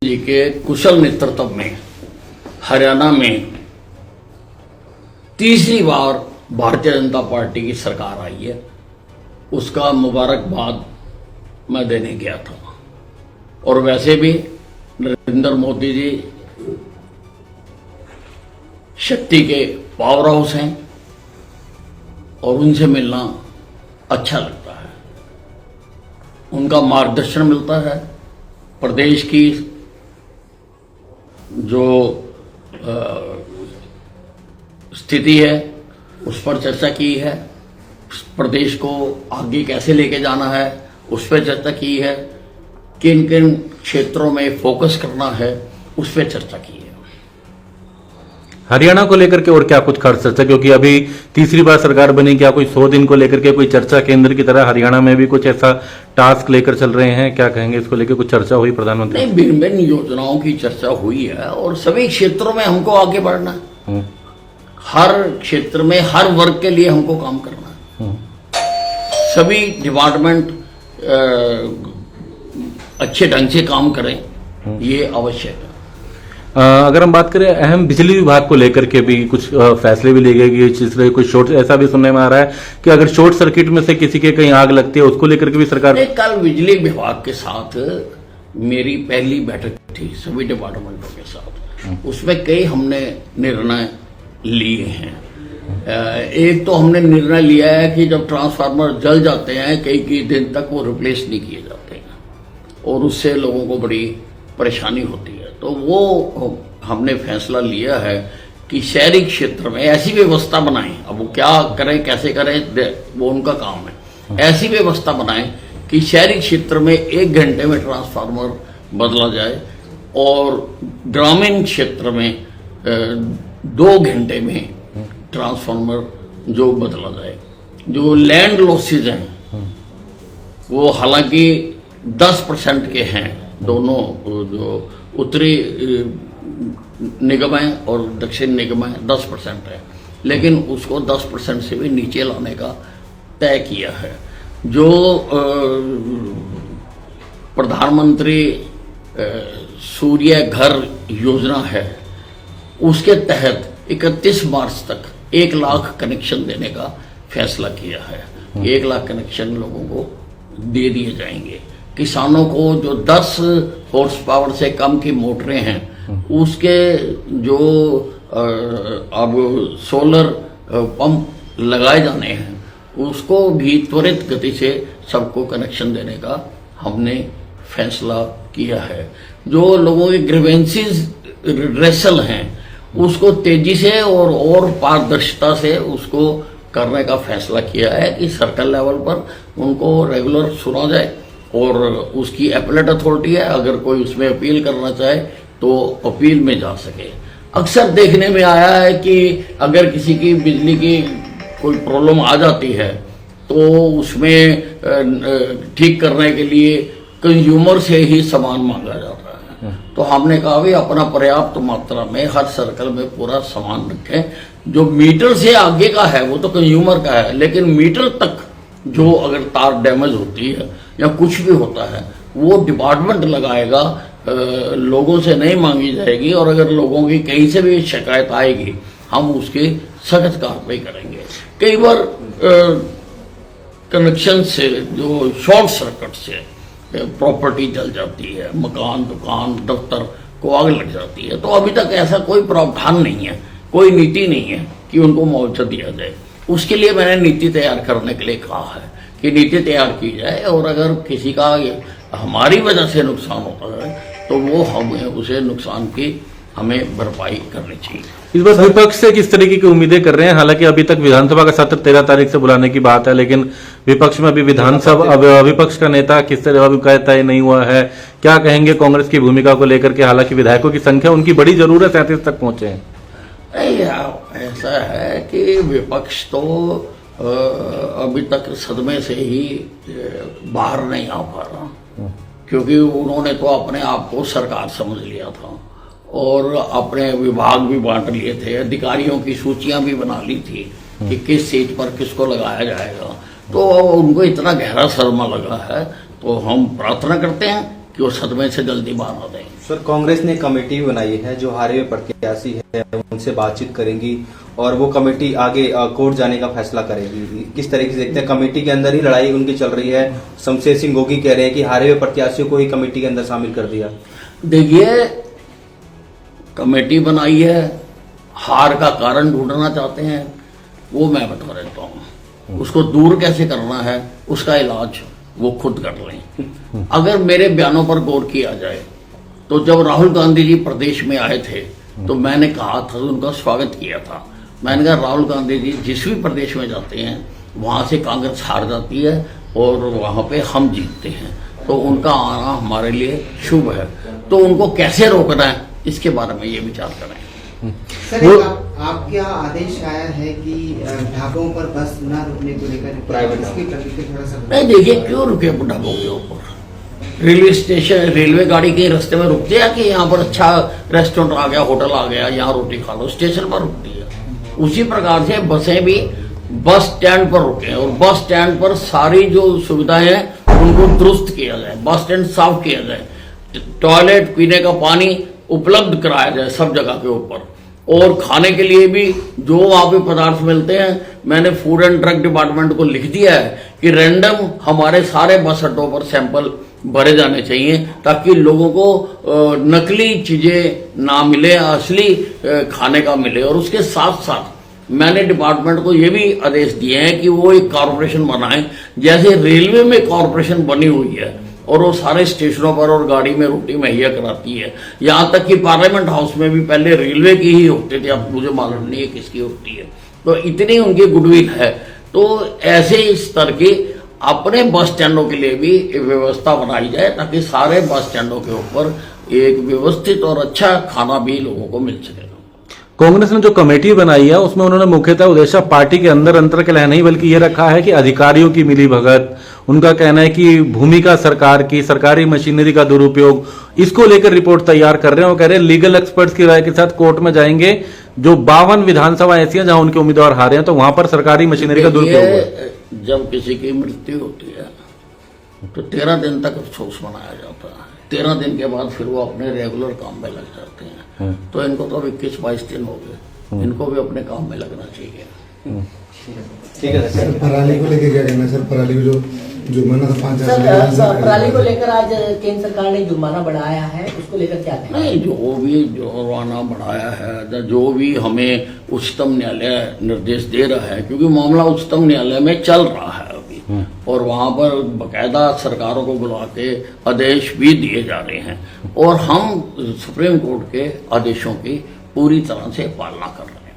जी के कुशल नेतृत्व में हरियाणा में तीसरी बार भारतीय जनता पार्टी की सरकार आई है। उसका मुबारकबाद मैं देने गया था। और वैसे भी नरेंद्र मोदी जी शक्ति के पावर हाउस हैं और उनसे मिलना अच्छा लगता है। उनका मार्गदर्शन मिलता है। प्रदेश की जो स्थिति है उस पर चर्चा की है। प्रदेश को आगे कैसे लेके जाना है उस पर चर्चा की है। किन किन क्षेत्रों में फोकस करना है उस पर चर्चा की है। हरियाणा को लेकर के और क्या कुछ खास चर्चा, क्योंकि अभी तीसरी बार सरकार बनी, क्या कोई 100 दिन को लेकर के कोई चर्चा केंद्र की तरह हरियाणा में भी कुछ ऐसा टास्क लेकर चल रहे हैं? क्या कहेंगे, इसको लेकर कुछ चर्चा हुई प्रधानमंत्री? नहीं, भिन्न भिन्न योजनाओं की चर्चा हुई है और सभी क्षेत्रों में हमको आगे बढ़ना है। हर क्षेत्र में हर वर्ग के लिए हमको काम करना है। सभी डिपार्टमेंट अच्छे ढंग से काम करें, ये आवश्यक है। अगर हम बात करें अहम बिजली विभाग को लेकर के भी कुछ फैसले भी लिए गए कि जिस तरह कुछ शॉर्ट, ऐसा भी सुनने में आ रहा है कि अगर शॉर्ट सर्किट में से किसी के कहीं आग लगती है उसको लेकर के भी सरकार। कल बिजली विभाग के साथ मेरी पहली बैठक थी सभी डिपार्टमेंटों के साथ। उसमें कई हमने निर्णय लिए हैं। एक तो हमने निर्णय लिया है कि जब ट्रांसफार्मर जल जाते हैं कई दिन तक वो रिप्लेस नहीं किए जाते हैं और उससे लोगों को बड़ी परेशानी होती है। तो वो हमने फैसला लिया है कि शहरी क्षेत्र में ऐसी व्यवस्था बनाएं। अब वो क्या करें कैसे करें वो उनका काम है। ऐसी व्यवस्था बनाएं कि शहरी क्षेत्र में 1 घंटे में ट्रांसफार्मर बदला जाए और ग्रामीण क्षेत्र में 2 घंटे में ट्रांसफार्मर जो बदला जाए। जो लैंड लॉसेज हैं वो हालांकि 10% के हैं। दोनों जो उत्तरी निगम है और दक्षिण निगम है 10% है, लेकिन उसको 10% से भी नीचे लाने का तय किया है। जो प्रधानमंत्री सूर्य घर योजना है उसके तहत 31 मार्च तक 1 लाख कनेक्शन देने का फैसला किया है। 1 लाख कनेक्शन लोगों को दे दिए जाएंगे। किसानों को जो 10 हॉर्स पावर से कम की मोटरें हैं उसके जो अब सोलर पंप लगाए जाने हैं उसको भी त्वरित गति से सबको कनेक्शन देने का हमने फैसला किया है। जो लोगों के ग्रीवेंसेस रिड्रेसल हैं उसको तेजी से और पारदर्शिता से उसको करने का फैसला किया है कि सर्कल लेवल पर उनको रेगुलर सुना जाए और उसकी अपीलेट अथॉरिटी है। अगर कोई उसमें अपील करना चाहे तो अपील में जा सके। अक्सर देखने में आया है कि अगर किसी की बिजली की कोई प्रॉब्लम आ जाती है तो उसमें ठीक करने के लिए कंज्यूमर से ही सामान मांगा जाता है। तो हमने कहा भी अपना पर्याप्त मात्रा में हर सर्कल में पूरा सामान रखें। जो मीटर से आगे का है वो तो कंज्यूमर का है, लेकिन मीटर तक जो अगर तार डैमेज होती है या कुछ भी होता है वो डिपार्टमेंट लगाएगा, लोगों से नहीं मांगी जाएगी। और अगर लोगों की कहीं से भी शिकायत आएगी हम उसकी सख्त कार्रवाई करेंगे। कई बार कनेक्शन से जो शॉर्ट सर्किट से प्रॉपर्टी जल जाती है, मकान दुकान दफ्तर को आग लग जाती है। तो अभी तक ऐसा कोई प्रावधान नहीं है, कोई नीति नहीं है कि उनको मुआवजा दिया जाए। उसके लिए मैंने नीति तैयार करने के लिए कहा है कि नीति तैयार की जाए और अगर किसी का हमारी वजह से नुकसान होता है तो वो हमें उसे नुकसान की हमें भरपाई करनी चाहिए। इस बार विपक्ष से किस तरीके की उम्मीदें कर रहे हैं? हालांकि अभी तक विधानसभा का सत्र 13 तारीख से बुलाने की बात है, लेकिन विपक्ष में अभी विधानसभा विपक्ष का नेता किस तरह का तय नहीं हुआ है। क्या कहेंगे कांग्रेस की भूमिका को लेकर के? हालांकि विधायकों की संख्या उनकी बड़ी जरूरत 37 तक पहुंचे हैं। ऐसा है कि विपक्ष तो अभी तक सदमे से ही बाहर नहीं आ पा रहा, क्योंकि उन्होंने तो अपने आप को सरकार समझ लिया था और अपने विभाग भी बांट लिए थे। अधिकारियों की सूचियां भी बना ली थी कि किस सीट पर किसको लगाया जाएगा। तो उनको इतना गहरा सदमा लगा है। तो हम प्रार्थना करते हैं कि वो सदमे से जल्दी बाहर आ जाए। सर, कांग्रेस ने कमेटी भी बनाई है जो हारे हुए प्रत्याशी है उनसे बातचीत करेंगी और वो कमेटी आगे कोर्ट जाने का फैसला करेगी। किस तरीके से देखते हैं? कमेटी के अंदर ही लड़ाई उनकी चल रही है। शमशेर सिंह गोगी कह रहे हैं कि हारे हुए प्रत्याशियों को ही कमेटी के अंदर शामिल कर दिया। देखिए, कमेटी बनाई है, हार का कारण ढूंढना चाहते हैं, वो मैं बता देता हूँ। उसको दूर कैसे करना है उसका इलाज वो खुद कर लें। अगर मेरे बयानों पर गौर किया जाए तो जब राहुल गांधी जी प्रदेश में आए थे तो मैंने कहा था, उनका स्वागत किया था। मैंने कहा राहुल गांधी जी जिस भी प्रदेश में जाते हैं वहां से कांग्रेस हार जाती है और वहां पे हम जीतते हैं, तो उनका आना हमारे लिए शुभ है। तो उनको कैसे रोकना है इसके बारे में ये विचार करें। सर, आपके यहाँ आदेश आया है कि ढाबों पर बस न रुकने को लेकर प्राइवेट इसकी प्रति थोड़ा सा नहीं, देखिए क्यों रुके ढाबों के ऊपर? रेलवे स्टेशन, रेलवे गाड़ी के रास्ते में रुकते हैं कि यहाँ पर अच्छा रेस्टोरेंट आ गया, होटल आ गया, यहाँ रोटी खा लो, स्टेशन पर रुकती है। उसी प्रकार से बसें भी बस स्टैंड पर रुके और बस स्टैंड पर सारी जो सुविधाएं हैं उनको दुरुस्त किया जाए, बस स्टैंड साफ किया जाए, टॉयलेट, पीने का पानी उपलब्ध कराया जाए सब जगह के ऊपर। और खाने के लिए भी जो वहां पे पदार्थ मिलते हैं, मैंने फूड एंड ड्रग डिपार्टमेंट को लिख दिया है कि रैंडम हमारे सारे बस अड्डों पर सैंपल भरे जाने चाहिए ताकि लोगों को नकली चीजें ना मिले, असली खाने का मिले। और उसके साथ साथ मैंने डिपार्टमेंट को ये भी आदेश दिए हैं कि वो एक कॉरपोरेशन बनाए, जैसे रेलवे में कॉरपोरेशन बनी हुई है और वो सारे स्टेशनों पर और गाड़ी में रोटी मुहैया कराती है। यहाँ तक कि पार्लियामेंट हाउस में भी पहले रेलवे की ही होती थी, अब मुझे मालूम नहीं है किसकी होती है। तो इतनी उनकी गुडविल है। तो ऐसे इस स्तर की अपने बस स्टैंडों के लिए भी व्यवस्था बनाई जाए ताकि सारे बस स्टैंडों के ऊपर एक व्यवस्थित और अच्छा खाना भी लोगों को मिल सके। कांग्रेस ने जो कमेटी बनाई है उसमें उन्होंने मुख्यतः उद्देश्य पार्टी के अंदर अंतर के लिए नहीं बल्कि ये रखा है कि अधिकारियों की मिली भगत, उनका कहना है कि भूमिका सरकार की, सरकारी मशीनरी का दुरुपयोग, इसको लेकर रिपोर्ट तैयार कर रहे हैं। वो कह रहे हैं लीगल एक्सपर्ट्स की राय के साथ कोर्ट में जाएंगे। जो 52 विधानसभा ऐसी हैं जहां उनके उम्मीदवार हारे हैं तो वहां पर सरकारी मशीनरी का दुरुपयोग हुआ। जब किसी की मृत्यु होती है तो 13 दिन तक अफसोस मनाया जाता है। 13 दिन के बाद फिर वो अपने रेगुलर काम में लग जाते हैं। तो इनको तो 21-22 दिन हो गए, इनको भी अपने काम में लगना चाहिए। ठीक है सर, पराली को लेकर क्या कहना है? सर, पराली को जो जुर्माना था 5,000 सर, पराली को लेकर आज केंद्र सरकार ने जुर्माना बढ़ाया है, उसको लेकर क्या कहना है? नहीं, जो भी जुर्माना बढ़ाया है, जो भी हमें उच्चतम न्यायालय निर्देश दे रहा है, क्योंकि मामला उच्चतम न्यायालय में चल रहा है अभी और वहां पर बकायदा सरकारों को बुला के आदेश भी दिए जा रहे हैं और हम सुप्रीम कोर्ट के आदेशों की पूरी तरह से पालना कर रहे हैं।